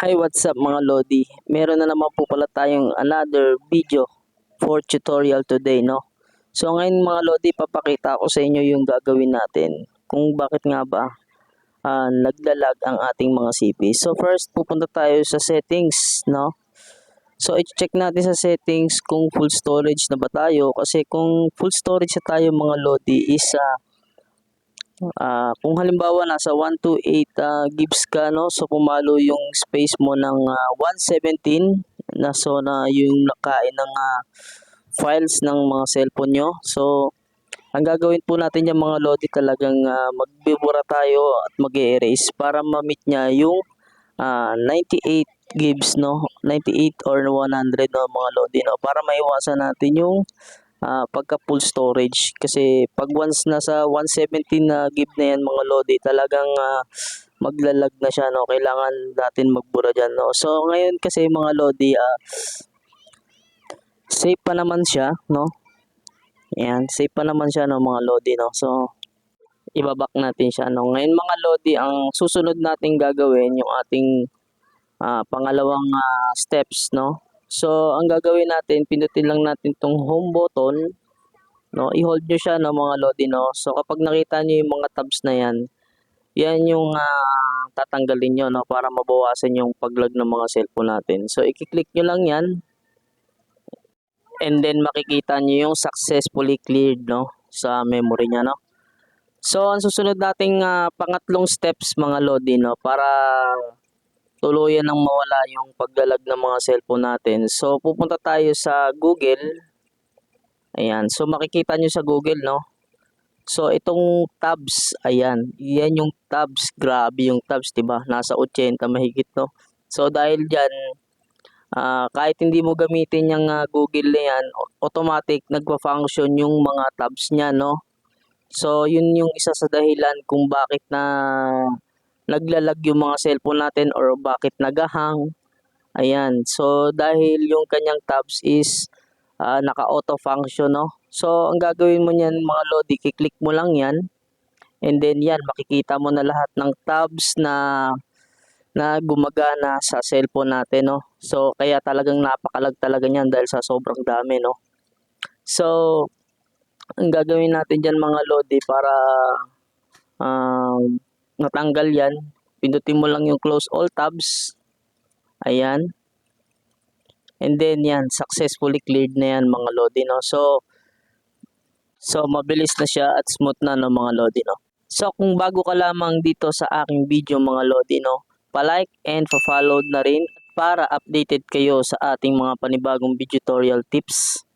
Hi, what's up mga Lodi? Meron na naman po pala tayong another video for tutorial today, no? So ngayon mga Lodi, papakita ko sa inyo yung gagawin natin kung bakit nga ba naglalag ang ating mga CP. So first, pupunta tayo sa settings, no? So i-check natin sa settings kung full storage na ba tayo kasi kung full storage na tayo mga Lodi is kung halimbawa nasa 128 gigs ka, no, so pumalo yung space mo ng 117 na, so na yung nakain ng files ng mga cellphone nyo. So ang gagawin po natin yung mga Lodi, talagang magbibura tayo at mag-erase para ma-meet niya yung 98 gigs, no, 98 or 100, no, mga Lodi, no, para maiwasan natin yung pagka full storage. Kasi pag once nasa 117 na gig na yan mga Lodi, talagang maglalag na siya, no, kailangan natin magbura dyan, no. So ngayon kasi mga Lodi, safe pa naman siya, no. Ayan, safe pa naman siya, no, mga Lodi, no. So ibabak natin siya, no. Ngayon mga Lodi, ang susunod nating gagawin yung ating pangalawang steps, no. So ang gagawin natin, pindutin lang natin tong home button, no. I-hold nyo siya, no, mga Lodi, no. So kapag nakita nyo yung mga tabs na yan, yan yung tatanggalin nyo, no, para mabawasan yung paglag ng mga cellphone natin. So i-click nyo lang yan, and then makikita nyo yung successfully cleared, no, sa memory nya, no. So ang susunod nating pangatlong steps mga Lodi, no, para tuluyan nang mawala yung paglalag ng mga cellphone natin. So pupunta tayo sa Google. Ayan, so makikita nyo sa Google, no. So itong tabs, ayan, yan yung tabs. Grabe yung tabs, diba? Nasa 80 mahigit, no. So dahil dyan, kahit hindi mo gamitin yung Google na yan, automatic nagpa-function yung mga tabs nya, no. So yun yung isa sa dahilan kung bakit naglalag yung mga cellphone natin or bakit nagahang. Ayan, so dahil yung kanyang tabs is naka-auto function, no. So ang gagawin mo niyan mga Lodi, i-click mo lang yan, and then yan, makikita mo na lahat ng tabs na gumagana sa cellphone natin, no. So kaya talagang napakalag talaga niyan dahil sa sobrang dami, no. So ang gagawin natin diyan mga Lodi para natanggal yan, pindutin mo lang yung close all tabs. Ayan. And then yan, successfully cleared na yan mga Lodi, no. So mabilis na siya at smooth na, no, mga Lodi, no. So kung bago ka lamang dito sa aking video mga Lodi, no, pa-like and pa-follow na rin para updated kayo sa ating mga panibagong video tutorial tips.